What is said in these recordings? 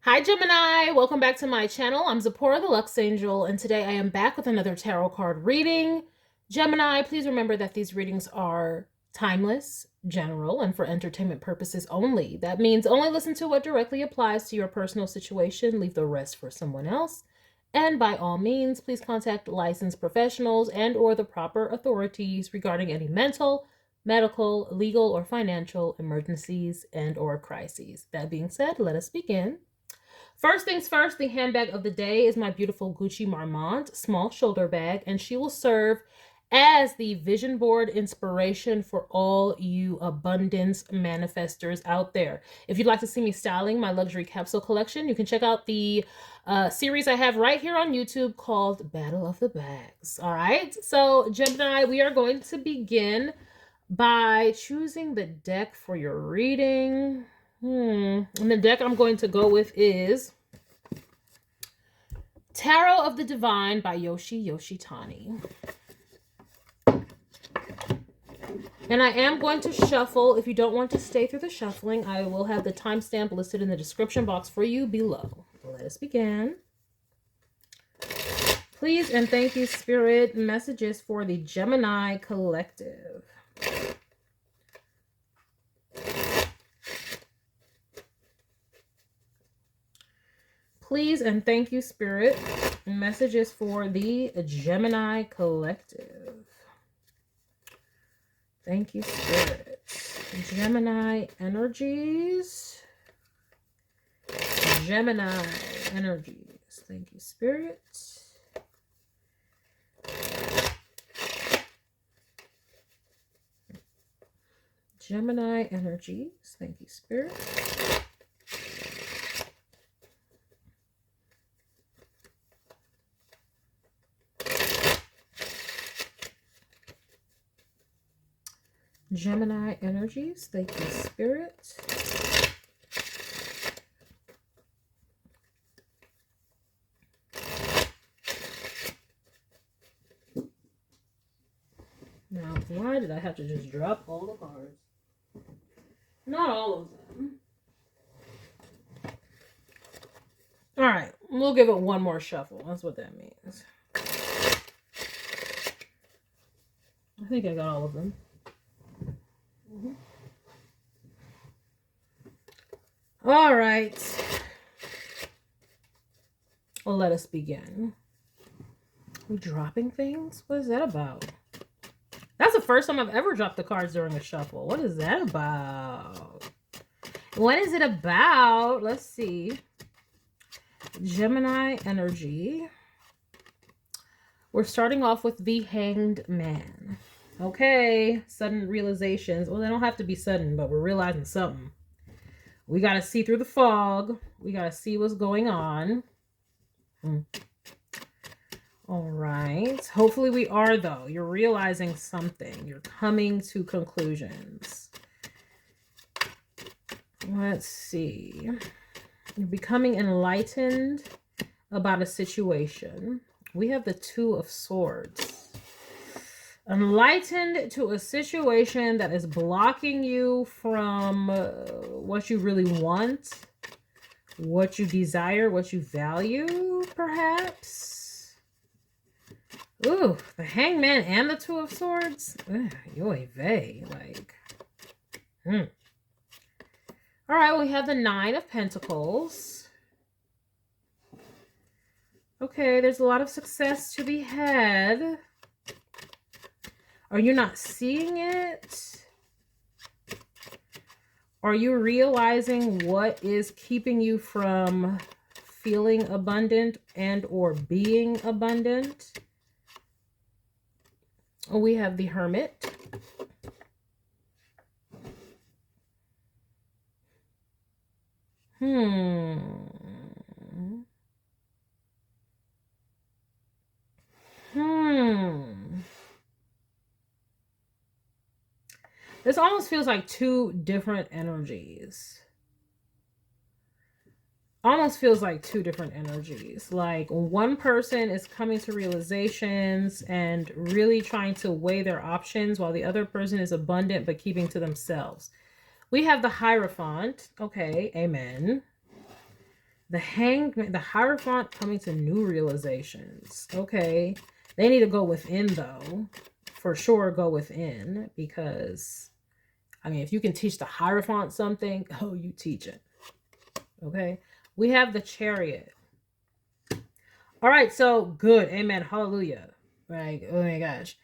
Hi Gemini, welcome back to my channel. I'm Zipporah the Lux Angel, and today I am back with another tarot card reading. Gemini, please remember that these readings are timeless, general, and for entertainment purposes only. That means only listen to what directly applies to your personal situation, leave the rest for someone else. And by all means, please contact licensed professionals and or the proper authorities regarding any mental, medical, legal, or financial emergencies and or crises. That being said, let us begin. First things first, the handbag of the day is my beautiful Gucci Marmont small shoulder bag, and she will serve as the vision board inspiration for all you abundance manifestors out there. If you'd like to see me styling my luxury capsule collection, you can check out the series I have right here on YouTube called Battle of the Bags. All right, so Gemini, we are going to begin by choosing the deck for your reading. And the deck I'm going to go with is Tarot of the Divine by Yoshitani. And I am going to shuffle. If you don't want to stay through the shuffling, I will have the timestamp listed in the description box for you below. Let us begin. Please and thank you, Spirit, messages for the Gemini Collective. Please and thank you, Spirit, messages for the Gemini Collective. Thank you, Spirit. Gemini energies. Gemini energies. Thank you, Spirit. Gemini energies. Thank you, Spirit. Gemini energies, thank you, Spirit. Now, why did I have to just drop all the cards? Not all of them. All right, we'll give it one more shuffle. That's what that means. I think I got all of them. All right. Well, let us begin. We're dropping things? What is that about? That's the first time I've ever dropped the cards during a shuffle. What is that about? What is it about? Let's see. Gemini energy. We're starting off with the Hanged Man. Okay, sudden realizations. Well, they don't have to be sudden, but we're realizing something. We got to see through the fog. We got to see what's going on. All right. Hopefully we are, though. You're realizing something. You're coming to conclusions. Let's see. You're becoming enlightened about a situation. We have the Two of Swords. Enlightened to a situation that is blocking you from what you really want, what you desire, what you value, perhaps. Ooh, the Hangman and the Two of Swords. Yoy vey, like. All right, we have the Nine of Pentacles. Okay, there's a lot of success to be had. Are you not seeing it? Are you realizing what is keeping you from feeling abundant and or being abundant? We have the Hermit. This almost feels like two different energies. Almost feels like two different energies. Like one person is coming to realizations and really trying to weigh their options while the other person is abundant but keeping to themselves. We have the Hierophant. Okay, amen. The Hangman, the Hierophant coming to new realizations. Okay. They need to go within, though. For sure, go within. Because, I mean, if you can teach the Hierophant something, oh, you teach it. Okay. We have the Chariot. All right. So, good. Amen. Hallelujah. Like, oh my gosh.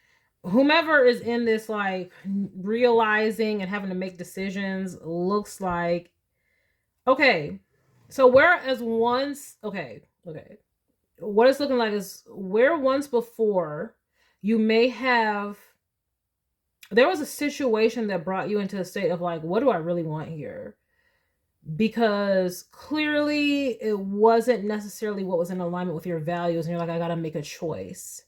Whomever is in this, like, realizing and having to make decisions looks like, okay. So, whereas once, okay. What it's looking like is where once before you may have, there was a situation that brought you into a state of like, what do I really want here? Because clearly it wasn't necessarily what was in alignment with your values. And you're like, I got to make a choice.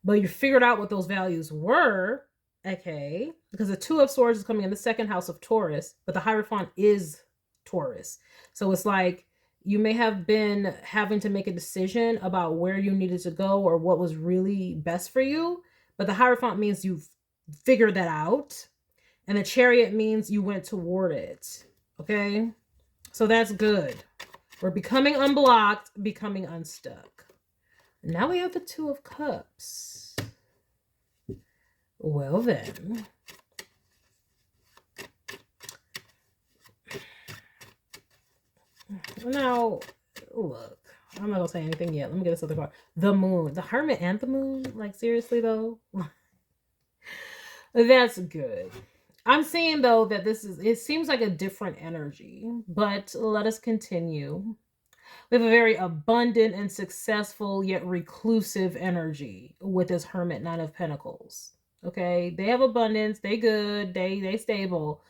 But you figured out what those values were. Okay. Because the Two of Swords is coming in the second house of Taurus, but the Hierophant is Taurus. So it's like, you may have been having to make a decision about where you needed to go or what was really best for you. But the Hierophant means you've figured that out. And the Chariot means you went toward it. Okay? So that's good. We're becoming unblocked, becoming unstuck. Now we have the Two of Cups. Well then. Now, look, I'm not gonna say anything yet. Let me get this other card. The Moon. The Hermit and the Moon? Like, seriously, though? That's good. I'm seeing, though, that it seems like a different energy. But let us continue. We have a very abundant and successful, yet reclusive energy with this Hermit, Nine of Pentacles. Okay? They have abundance. They good. They stable.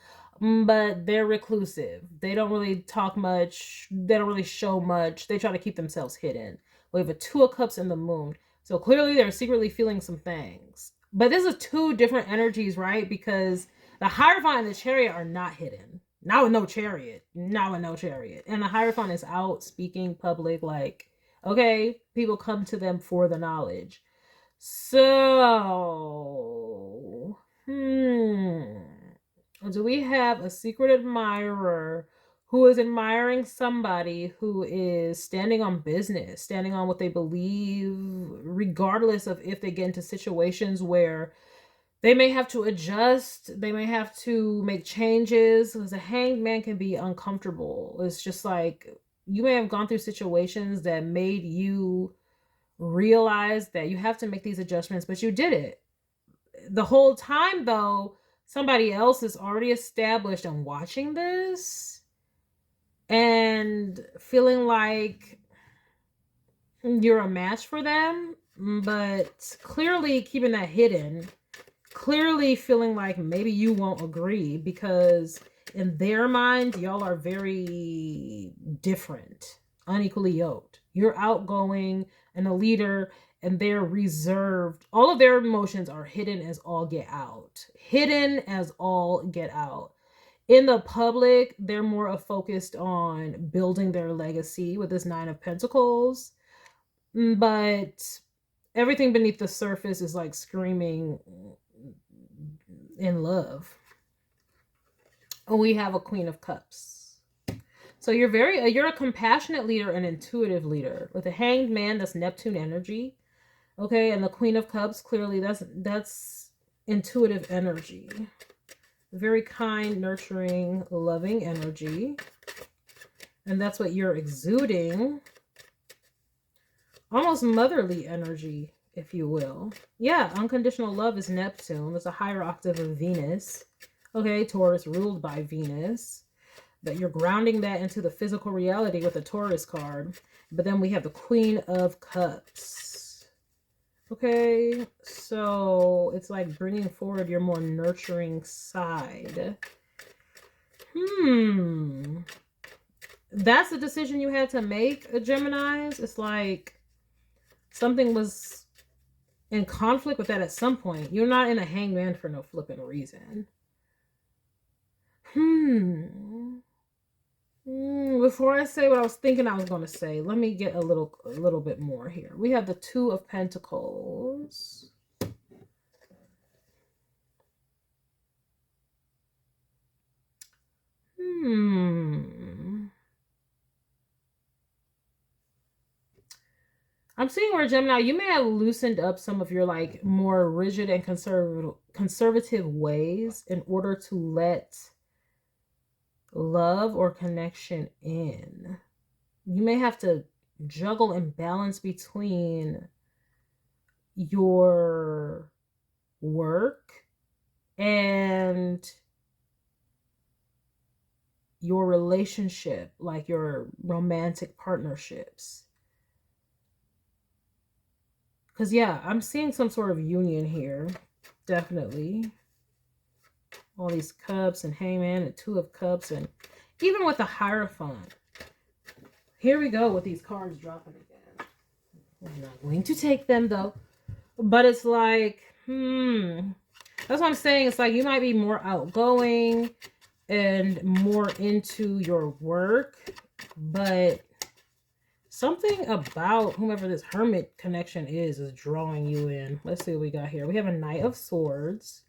But they're reclusive. They don't really talk much. They don't really show much. They try to keep themselves hidden. We have a Two of Cups and the Moon. So clearly they're secretly feeling some things. But this is two different energies, right? Because the Hierophant and the Chariot are not hidden. Not with no Chariot. Not with no Chariot. And the Hierophant is out speaking public, like, okay, people come to them for the knowledge. So, do we have a secret admirer who is admiring somebody who is standing on business, standing on what they believe, regardless of if they get into situations where they may have to adjust, they may have to make changes, because a hanged man can be uncomfortable. It's just like, you may have gone through situations that made you realize that you have to make these adjustments, but you did it. The whole time, though, somebody else is already established and watching this and feeling like you're a match for them, but clearly keeping that hidden, clearly feeling like maybe you won't agree because in their mind, y'all are very different, unequally yoked. You're outgoing and a leader, and they're reserved. All of their emotions are hidden as all get out. Hidden as all get out. In the public, they're more focused on building their legacy with this Nine of Pentacles. But everything beneath the surface is like screaming in love. We have a Queen of Cups. So you're a compassionate leader, an intuitive leader. With a Hanged Man, that's Neptune energy. Okay, and the Queen of Cups, clearly that's intuitive energy. Very kind, nurturing, loving energy. And that's what you're exuding. Almost motherly energy, if you will. Yeah, unconditional love is Neptune. It's a higher octave of Venus. Okay, Taurus ruled by Venus. But you're grounding that into the physical reality with the Taurus card. But then we have the Queen of Cups. Okay, so it's like bringing forward your more nurturing side. That's the decision you had to make, Geminis. It's like something was in conflict with that at some point. You're not in a hangman for no flipping reason. Before I say what I was thinking I was going to say, let me get a little bit more here. We have the Two of Pentacles. I'm seeing where, Gemini, you may have loosened up some of your like more rigid and conservative ways in order to let love or connection in. You may have to juggle and balance between your work and your relationship, like your romantic partnerships. Because, yeah, I'm seeing some sort of union here. Definitely. All these cups and hangman and two of cups, and even with the Hierophant. Here we go with these cards dropping again. I'm not going to take them, though. But it's like, that's what I'm saying. It's like you might be more outgoing and more into your work, but something about whomever this Hermit connection is drawing you in. Let's see what we got here. We have a Knight of Swords.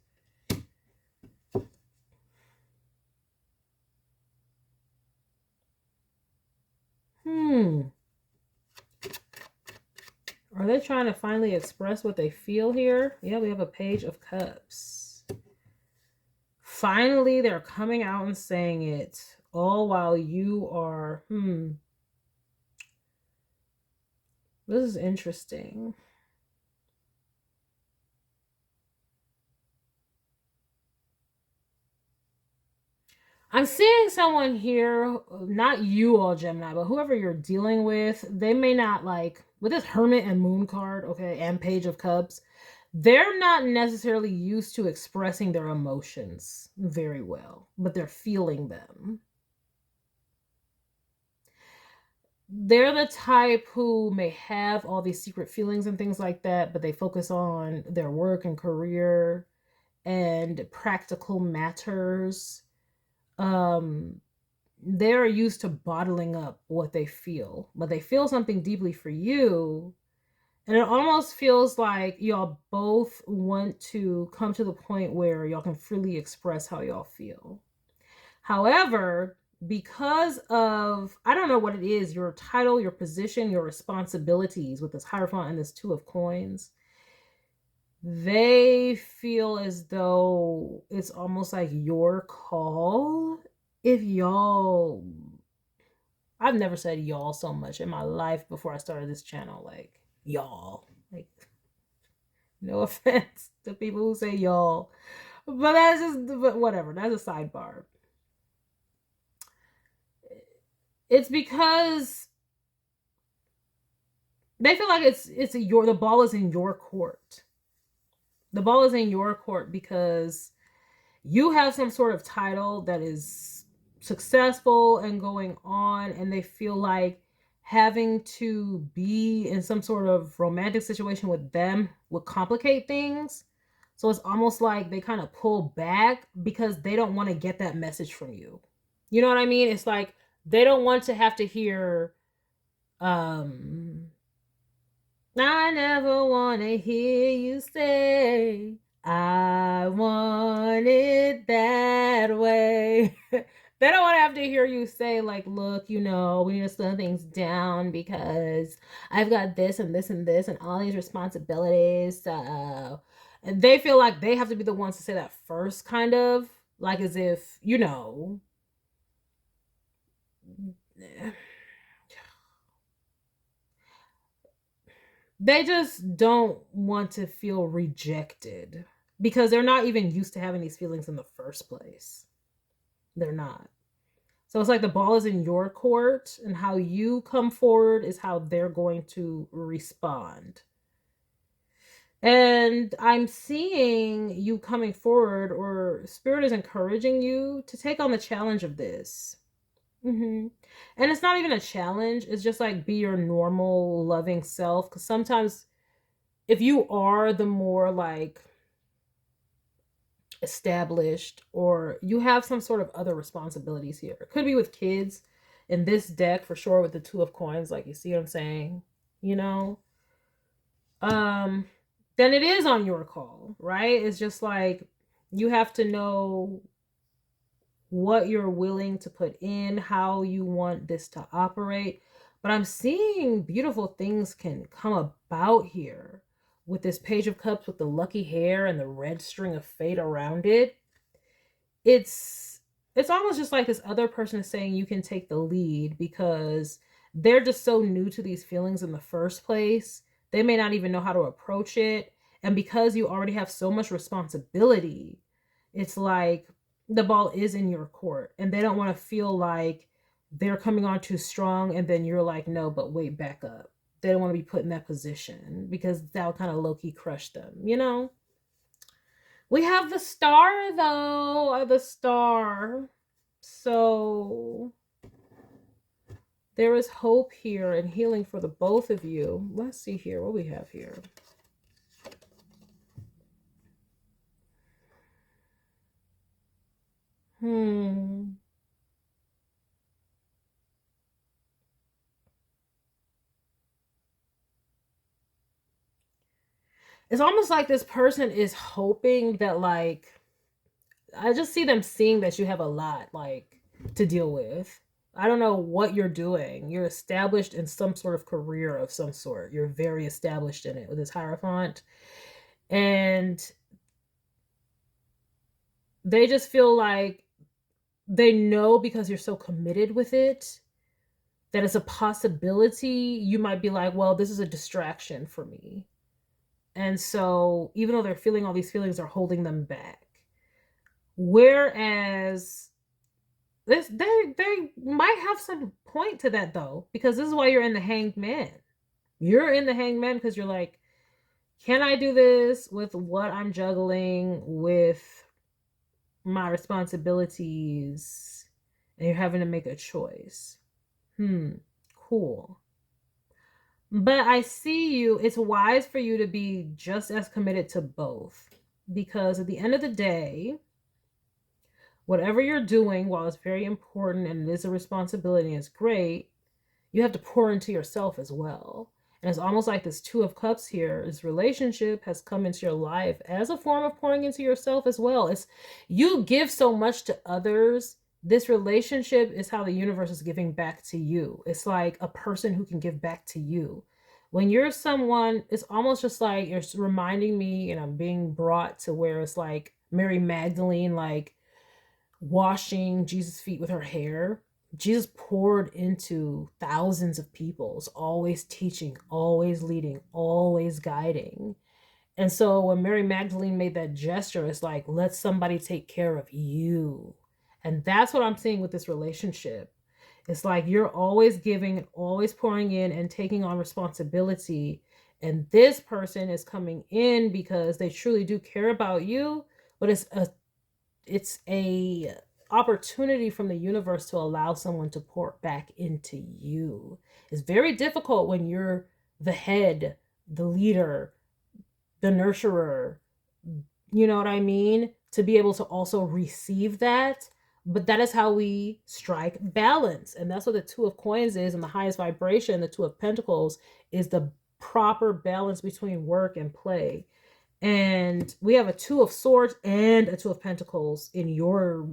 Are they trying to finally express what they feel here? Yeah, we have a Page of Cups. Finally, they're coming out and saying it, all while you are, This is interesting. I'm seeing someone here, not you all, Gemini, but whoever you're dealing with, they may not like, with this Hermit and Moon card, okay, and Page of Cups, they're not necessarily used to expressing their emotions very well, but they're feeling them. They're the type who may have all these secret feelings and things like that, but they focus on their work and career and practical matters. They're used to bottling up what they feel, but they feel something deeply for you. And it almost feels like y'all both want to come to the point where y'all can freely express how y'all feel. However, because of, I don't know what it is, your title, your position, your responsibilities with this Hierophant and this Two of Coins, they feel as though it's almost like your call. If y'all, I've never said y'all so much in my life before I started this channel, like y'all, like no offense to people who say y'all, but that's just, but whatever, that's a sidebar. It's because they feel like the ball is in your court. The ball is in your court because you have some sort of title that is successful and going on, and they feel like having to be in some sort of romantic situation with them would complicate things. So it's almost like they kind of pull back because they don't want to get that message from you. You know what I mean? It's like they don't want to have to hear, I never want to hear you say I want it that way. They don't want to have to hear you say, like, look, we need to slow things down because I've got this and this and this and all these responsibilities. So, and they feel like they have to be the ones to say that first, kind of like as if, they just don't want to feel rejected because they're not even used to having these feelings in the first place. They're not. So it's like the ball is in your court, and how you come forward is how they're going to respond. And I'm seeing you coming forward, or Spirit is encouraging you to take on the challenge of this. And it's not even a challenge. It's just like, be your normal, loving self. Because sometimes if you are the more like established, or you have some sort of other responsibilities here, it could be with kids in this deck for sure, with the Two of Coins, like, you see what I'm saying, then it is on your call, right? It's just like you have to know what you're willing to put in, how you want this to operate. But I'm seeing beautiful things can come about here with this Page of Cups with the lucky hair and the red string of fate around it. It's almost just like this other person is saying you can take the lead because they're just so new to these feelings in the first place. They may not even know how to approach it. And because you already have so much responsibility, it's like the ball is in your court and they don't want to feel like they're coming on too strong and then you're like, no, but wait, back up. They don't want to be put in that position because that'll kind of low-key crush them, you know? We have the star, though, the star. So there is hope here and healing for the both of you. Let's see here what we have here. It's almost like this person is hoping that, like, I just see them seeing that you have a lot, like, to deal with. I don't know what you're doing. You're established in some sort of career of some sort. You're very established in it with this Hierophant. And they just feel like they know because you're so committed with it that it's a possibility. You might be like, well, this is a distraction for me. And so even though they're feeling all these feelings are holding them back. Whereas they might have some point to that though, because this is why you're in the Hanged Man. You're in the Hanged Man because you're like, can I do this with what I'm juggling with my responsibilities? And you're having to make a choice. Cool. But I see you, it's wise for you to be just as committed to both. Because at the end of the day, whatever you're doing, while it's very important and it is a responsibility and it's great, you have to pour into yourself as well. And it's almost like this Two of Cups here, this relationship has come into your life as a form of pouring into yourself as well. It's you give so much to others. This relationship is how the universe is giving back to you. It's like a person who can give back to you. When you're someone, it's almost just like you're reminding me, and I'm being brought to where it's like Mary Magdalene, like washing Jesus' feet with her hair. Jesus poured into thousands of people, is always teaching, always leading, always guiding. And so when Mary Magdalene made that gesture, it's like, let somebody take care of you. And that's what I'm seeing with this relationship. It's like you're always giving and always pouring in and taking on responsibility. And this person is coming in because they truly do care about you, but it's a opportunity from the universe to allow someone to pour back into you. It's very difficult when you're the head, the leader, the nurturer, you know what I mean? To be able to also receive that. But that is how we strike balance. And that's what the Two of Coins is, and the highest vibration, the Two of Pentacles, is the proper balance between work and play. And we have a Two of Swords and a Two of Pentacles in your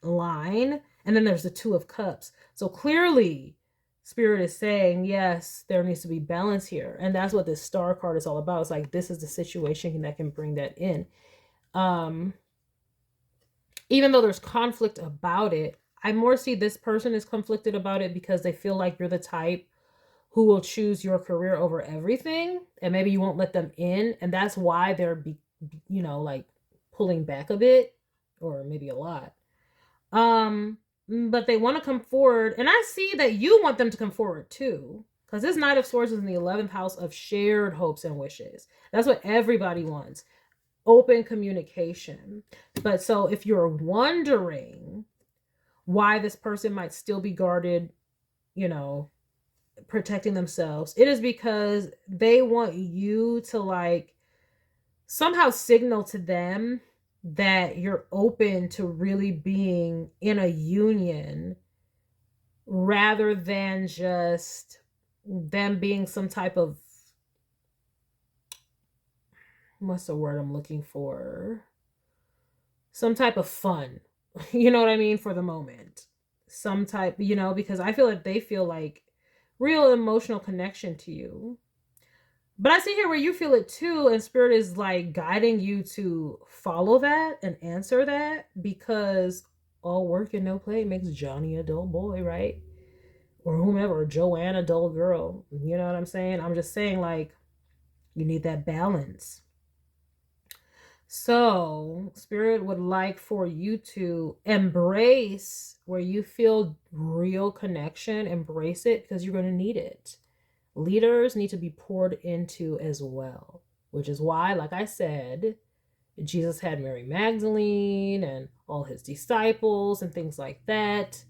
line. And then there's the Two of Cups. So clearly, Spirit is saying, yes, there needs to be balance here. And that's what this Star card is all about. It's like, this is the situation that can bring that in. Even though there's conflict about it, I more see this person is conflicted about it because they feel like you're the type who will choose your career over everything, and maybe you won't let them in, and that's why they're like pulling back a bit, or maybe a lot. But they want to come forward, and I see that you want them to come forward too, because this Knight of Swords is in the 11th house of shared hopes and wishes. That's what everybody wants. Open communication. But so if you're wondering why this person might still be guarded, protecting themselves, it is because they want you to like somehow signal to them that you're open to really being in a union rather than just them being some type of, what's the word I'm looking for? Some type of fun, you know what I mean? For the moment, some type, because I feel like they feel like real emotional connection to you. But I see here where you feel it too, and Spirit is like guiding you to follow that and answer that, because all work and no play makes Johnny a dull boy, right? Or whomever, Joanne a dull girl. You know what I'm saying? I'm just saying, like, you need that balance. So, Spirit would like for you to embrace where you feel real connection, embrace it, because you're going to need it. Leaders need to be poured into as well, which is why, like I said, Jesus had Mary Magdalene and all his disciples and things like that.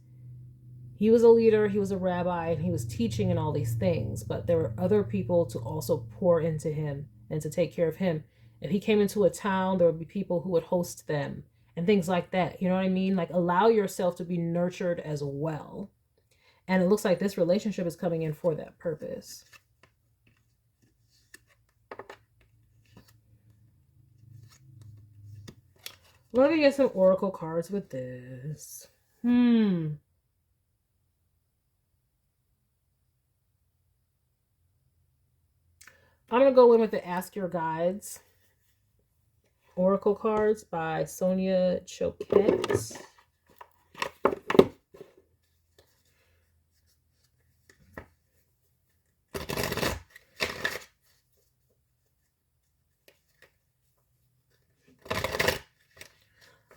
He was a leader, he was a rabbi, and he was teaching and all these things, but there were other people to also pour into him and to take care of him. If he came into a town, there would be people who would host them and things like that. You know what I mean? Like, allow yourself to be nurtured as well. And it looks like this relationship is coming in for that purpose. Let me get some oracle cards with this. I'm going to go in with the Ask Your Guides oracle cards by Sonia Choquette.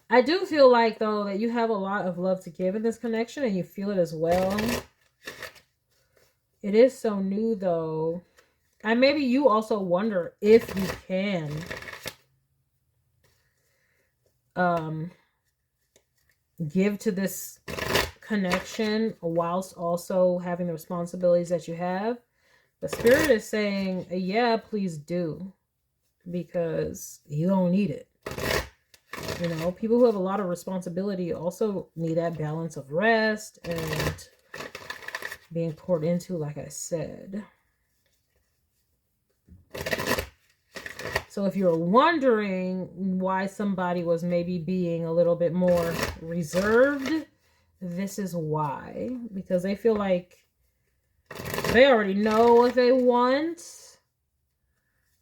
I do feel like, though, that you have a lot of love to give in this connection, and you feel it as well. It is so new, though. And maybe you also wonder if you can give to this connection whilst also having the responsibilities that you have. The Spirit is saying, yeah, please do, because you don't need it. You know, people who have a lot of responsibility also need that balance of rest and being poured into, like I said. So if you're wondering why somebody was maybe being a little bit more reserved, this is why. Because they feel like they already know what they want,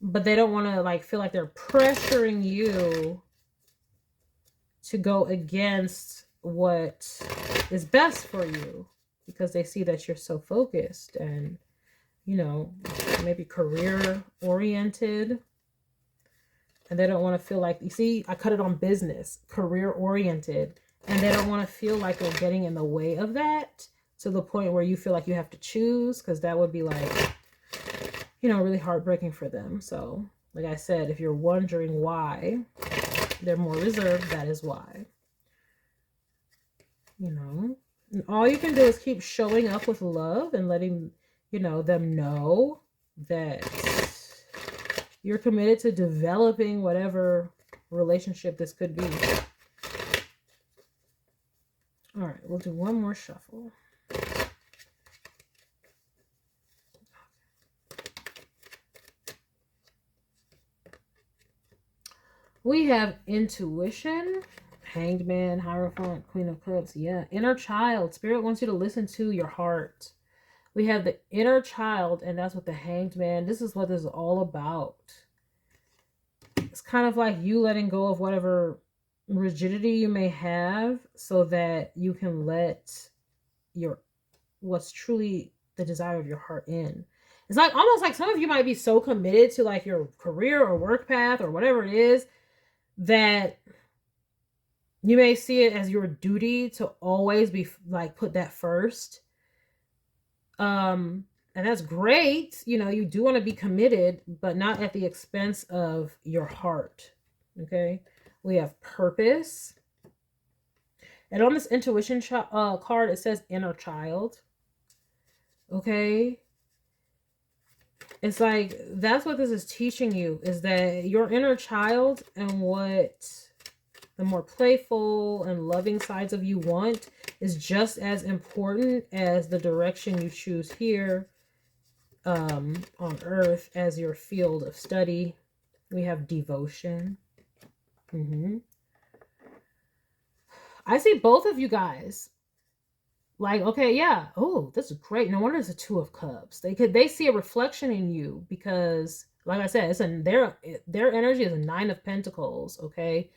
but they don't want to, like, feel like they're pressuring you to go against what is best for you, because they see that you're so focused and, you know, maybe career oriented, and they don't want to feel like, you see, I cut it on business, career oriented, and they don't want to feel like they're getting in the way of that to the point where you feel like you have to choose, because that would be like, you know, really heartbreaking for them. So, like I said, if you're wondering why they're more reserved, that is why. You know, and all you can do is keep showing up with love and letting, you know, them know that you're committed to developing whatever relationship this could be. All right, we'll do one more shuffle. We have intuition, Hanged Man, Hierophant, Queen of Cups. Yeah, inner child. Spirit wants you to listen to your heart. We have the inner child, and that's what the Hanged Man. This is what this is all about. It's kind of like you letting go of whatever rigidity you may have so that you can let what's truly the desire of your heart in. It's like almost like some of you might be so committed to like your career or work path or whatever it is that you may see it as your duty to always be like put that first. And that's great. You know, you do want to be committed, but not at the expense of your heart. Okay. We have purpose. And on this intuition card, it says inner child. Okay. It's like, that's what this is teaching you, is that your inner child and what the more playful and loving sides of you want is just as important as the direction you choose here on earth as your field of study. We have devotion. I see both of you guys Like, okay, yeah. Oh, this is great. No wonder it's a Two of Cups. They see a reflection in you because, like I said, their energy is a Nine of Pentacles. Okay,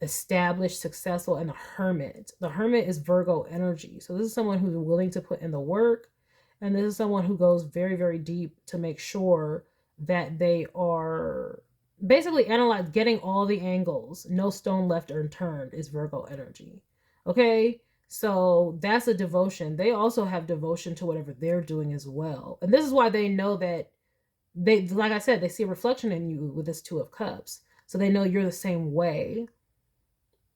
established, successful, and the Hermit. The Hermit is Virgo energy. So this is someone who's willing to put in the work, and this is someone who goes very, very deep to make sure that they are basically getting all the angles. No stone left unturned is Virgo energy. Okay. So that's a devotion. They also have devotion to whatever they're doing as well. And this is why they know that like I said, they see a reflection in you with this Two of Cups. So they know you're the same way.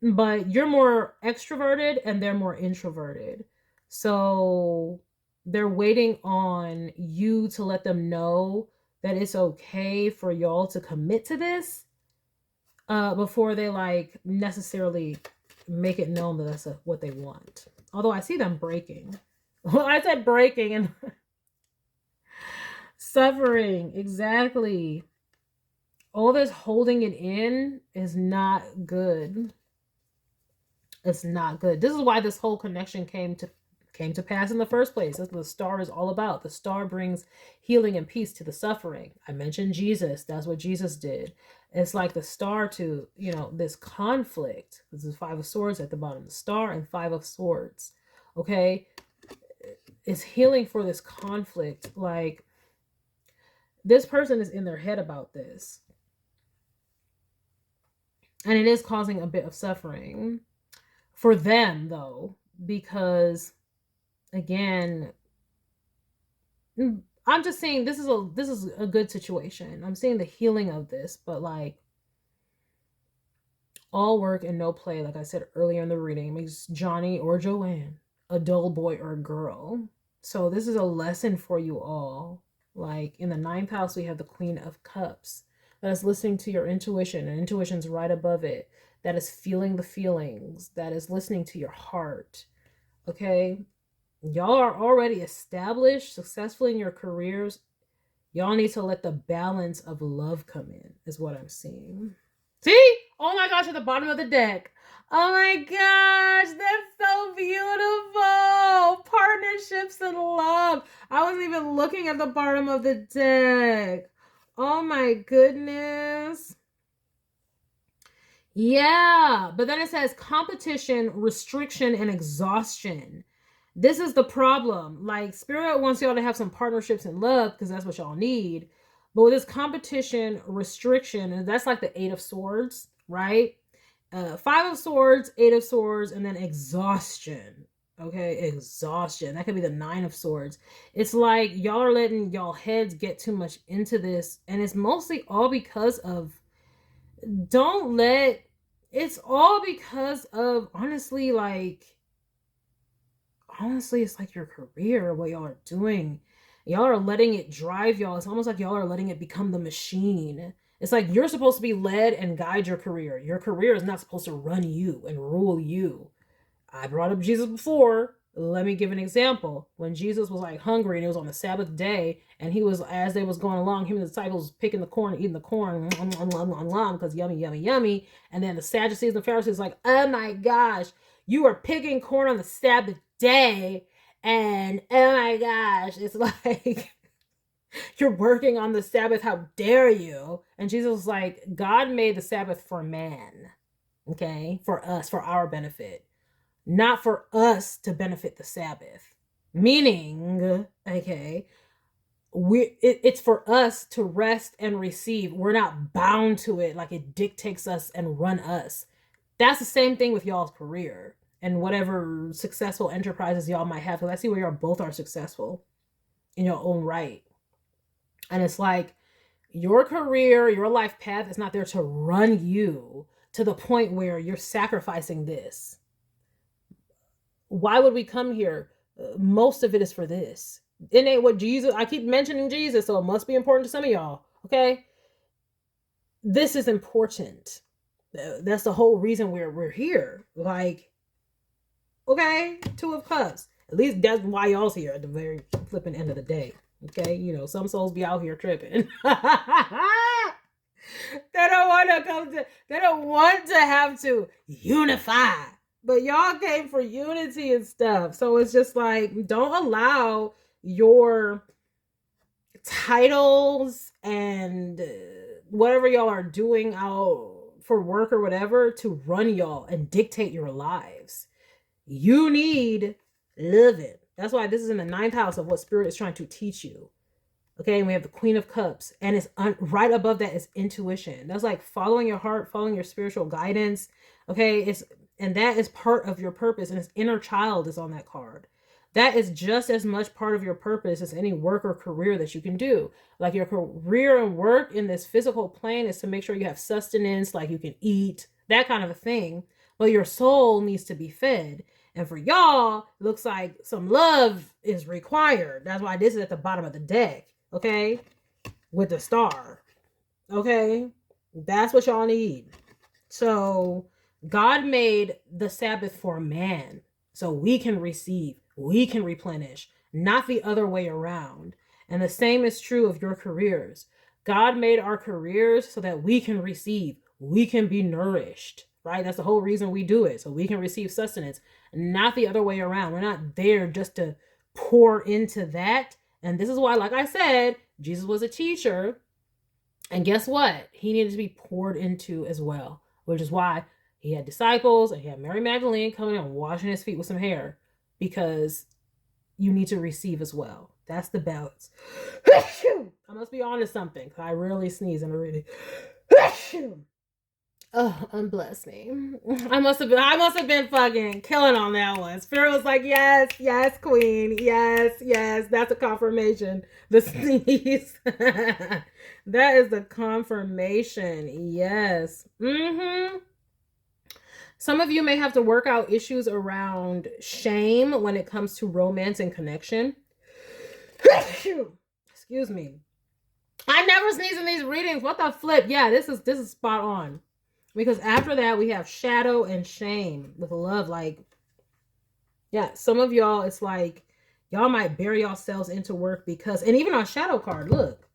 But you're more extroverted and they're more introverted. So they're waiting on you to let them know that it's okay for y'all to commit to this before they like necessarily make it known that that's what they want. Although I see them breaking. Well, I said breaking and suffering. Exactly. All this holding it in is not good. It's not good. This is why this whole connection came to pass in the first place. That's what the star is all about. The star brings healing and peace to the suffering. I mentioned Jesus. That's what Jesus did. It's like the star to, this conflict. This is Five of Swords at the bottom. The star and Five of Swords. Okay? It's healing for this conflict. Like, this person is in their head about this. And it is causing a bit of suffering for them, though, because, again, I'm just saying this is a good situation. I'm seeing the healing of this, but like, all work and no play, like I said earlier in the reading, makes Johnny or Joanne a dull boy or a girl. So this is a lesson for you all. Like, in the 9th house, we have the Queen of Cups. That is listening to your intuition, and intuition's right above it. That is feeling the feelings. That is listening to your heart. Okay? Y'all are already established, successful in your careers. Y'all need to let the balance of love come in, is what I'm seeing. See? Oh my gosh, at the bottom of the deck. Oh my gosh, that's so beautiful. Partnerships and love. I wasn't even looking at the bottom of the deck. Oh my goodness. Yeah, but then it says competition, restriction, and exhaustion. This is the problem. Like, Spirit wants y'all to have some partnerships and love because that's what y'all need. But with this competition, restriction, that's like the 8 of Swords, right? 5 of Swords, 8 of Swords, and then exhaustion. Okay, exhaustion. That could be the 9 of Swords. It's like y'all are letting y'all heads get too much into this. And it's mostly all because of, it's all because of, honestly, it's like your career, what y'all are doing. Y'all are letting it drive y'all. It's almost like y'all are letting it become the machine. It's like you're supposed to be led and guide your career. Your career is not supposed to run you and rule you. I brought up Jesus before. Let me give an example. When Jesus was like hungry and it was on the Sabbath day, and he was, as they was going along, him and the disciples picking the corn and eating the corn, because yummy, yummy, yummy. And then the Sadducees and the Pharisees like, oh my gosh, you are picking corn on the Sabbath day, and oh my gosh, it's like, you're working on the Sabbath, how dare you? And Jesus was like, God made the Sabbath for man, okay, for us, for our benefit, not for us to benefit the Sabbath. Meaning, okay, it's for us to rest and receive. We're not bound to it like it dictates us and run us. That's the same thing with y'all's career and whatever successful enterprises y'all might have. Because I see where y'all both are successful in your own right. And it's like, your career, your life path is not there to run you to the point where you're sacrificing this. Why would we come here? Most of it is for this. It ain't what Jesus, I keep mentioning Jesus, so it must be important to some of y'all. Okay? This is important. That's the whole reason we're here. Like, okay, 2 of Cups. At least that's why y'all's here at the very flipping end of the day. Okay, some souls be out here tripping. They don't want to have to unify. But y'all came for unity and stuff. So it's just like, don't allow your titles and whatever y'all are doing out for work or whatever to run y'all and dictate your lives. You need living. That's why this is in the 9th house of what Spirit is trying to teach you. Okay, and we have the Queen of Cups, and it's right above that is intuition. That's like following your heart, following your spiritual guidance. Okay, and that is part of your purpose, and its inner child is on that card. That is just as much part of your purpose as any work or career that you can do. Like your career and work in this physical plane is to make sure you have sustenance, like you can eat, that kind of a thing. But your soul needs to be fed. And for y'all, it looks like some love is required. That's why this is at the bottom of the deck. Okay? With the star. Okay? That's what y'all need. So, God made the Sabbath for man. So we can receive. We can replenish. Not the other way around. And the same is true of your careers. God made our careers so that we can receive. We can be nourished. Right? That's the whole reason we do it. So we can receive sustenance. Not the other way around. We're not there just to pour into that. And this is why, like I said, Jesus was a teacher. And guess what? He needed to be poured into as well. Which is why he had disciples and he had Mary Magdalene coming and washing his feet with some hair. Because you need to receive as well. That's the balance. I must be on to something. I rarely sneeze in a reading. Oh, unbless me. I must have been fucking killing on that one. Spirit was like, yes, yes, queen. Yes, yes. That's a confirmation. The sneeze. That is the confirmation. Yes. Some of you may have to work out issues around shame when it comes to romance and connection. Excuse me. I never sneeze in these readings. What the flip? Yeah, this is spot on. Because after that, we have shadow and shame with love. Like, yeah, some of y'all, it's like, y'all might bury yourselves into work because, and even on shadow card, look.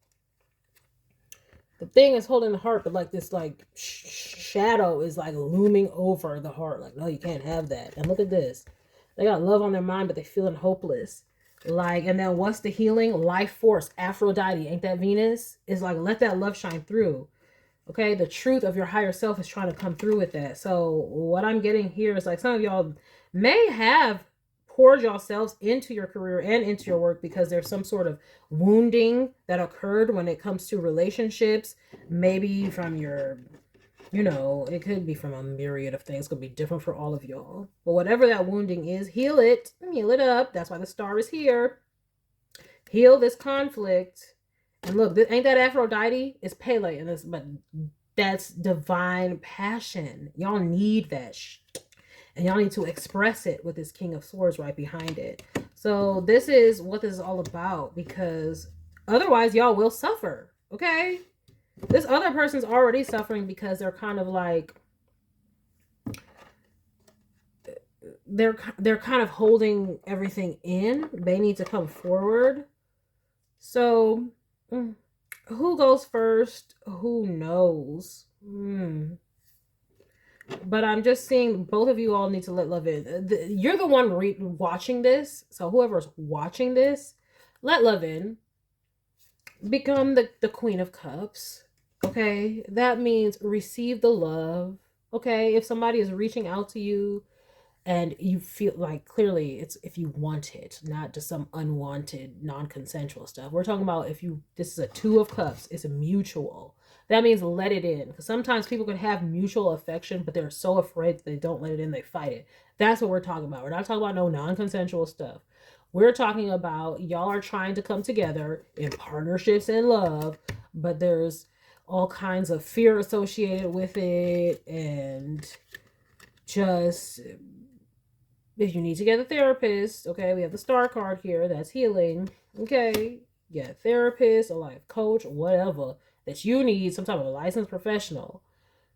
The thing is holding the heart, but like this, like, shadow is like looming over the heart. Like, no, you can't have that. And look at this. They got love on their mind, but they're feeling hopeless. Like, and then what's the healing? Life force, Aphrodite. Ain't that Venus? Is like, let that love shine through. Okay, the truth of your higher self is trying to come through with that. So what I'm getting here is like some of y'all may have poured yourselves into your career and into your work because there's some sort of wounding that occurred when it comes to relationships. Maybe from your, it could be from a myriad of things. It could be different for all of y'all. But whatever that wounding is, heal it up. That's why the star is here. Heal this conflict. And look, ain't that Aphrodite? It's Pele, and but that's divine passion. Y'all need that, and y'all need to express it with this King of Swords right behind it. So this is what this is all about, because otherwise y'all will suffer. Okay, this other person's already suffering because they're kind of like they're kind of holding everything in. They need to come forward. So. Who goes first? Who knows? But I'm just seeing both of you all need to let love in. You're the one watching this. So whoever's watching this, let love in. Become the Queen of Cups. Okay? That means receive the love. Okay? If somebody is reaching out to you, and you feel like clearly it's if you want it, not just some unwanted, non-consensual stuff. We're talking about this is a 2 of Cups. It's a mutual. That means let it in. Because sometimes people can have mutual affection, but they're so afraid that they don't let it in, they fight it. That's what we're talking about. We're not talking about no non-consensual stuff. We're talking about y'all are trying to come together in partnerships and love, but there's all kinds of fear associated with it, and just... if you need to get a therapist, okay, we have the star card here, that's healing, okay, get a therapist, a life coach, whatever that you need, some type of a licensed professional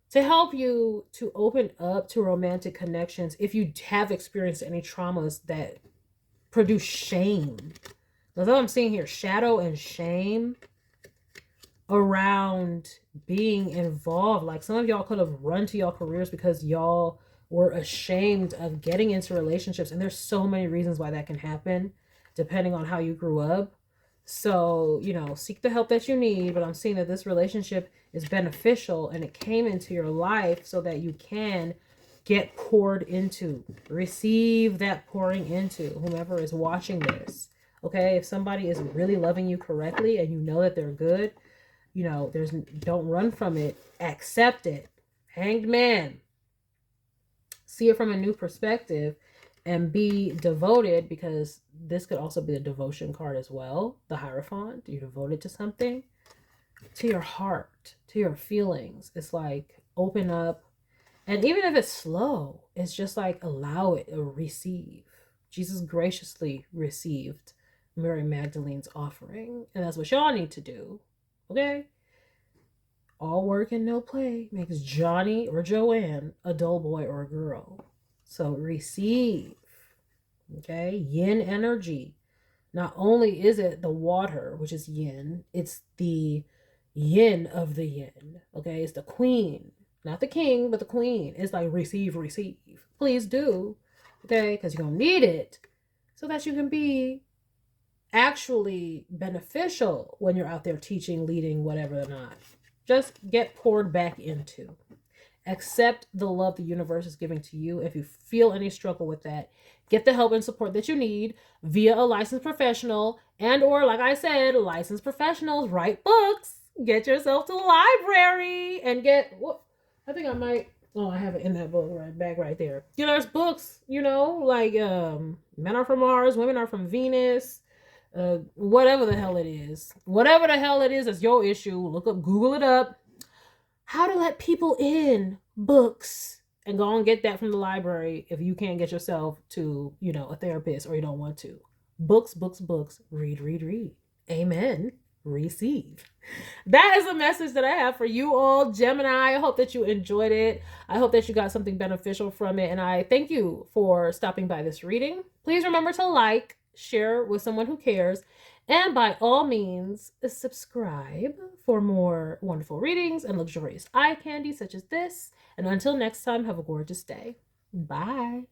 to help you to open up to romantic connections if you have experienced any traumas that produce shame. That's what I'm seeing here, shadow and shame around being involved. Like some of y'all could have run to y'all careers because y'all we're ashamed of getting into relationships. And there's so many reasons why that can happen, depending on how you grew up. So, you know, seek the help that you need. But I'm seeing that this relationship is beneficial and it came into your life so that you can get poured into, receive that pouring into whomever is watching this. Okay, if somebody is really loving you correctly and you know that they're good, you know, don't run from it, accept it. Hanged man, see it from a new perspective and be devoted, because this could also be the devotion card as well. The Hierophant, you're devoted to something, to your heart, to your feelings. It's like open up. And even if it's slow, it's just like allow it or receive. Jesus graciously received Mary Magdalene's offering. And that's what y'all need to do. Okay? All work and no play makes Johnny or Joanne a dull boy or a girl. So receive. Okay? Yin energy. Not only is it the water, which is yin, it's the yin of the yin. Okay? It's the queen. Not the king, but the queen. It's like receive, receive. Please do. Okay? Because you're going to need it so that you can be actually beneficial when you're out there teaching, leading, whatever or not. Just get poured back into. Accept the love the universe is giving to you. If you feel any struggle with that, get the help and support that you need via a licensed professional, and or, like I said, licensed professionals write books. Get yourself to the library and get, well, I think I might, oh, I have it in that book right back right there. You know, there's books, you know, like Men Are From Mars, Women Are From Venus, whatever the hell it is. Whatever the hell it is, it's your issue. Look up, Google it up. How to Let People In books, and go and get that from the library if you can't get yourself to, you know, a therapist or you don't want to. Books, books, books. Read, read, read. Amen. Receive. That is a message that I have for you all, Gemini. I hope that you enjoyed it. I hope that you got something beneficial from it. And I thank you for stopping by this reading. Please remember to like, share with someone who cares, and by all means, subscribe for more wonderful readings and luxurious eye candy such as this. And until next time, have a gorgeous day. Bye.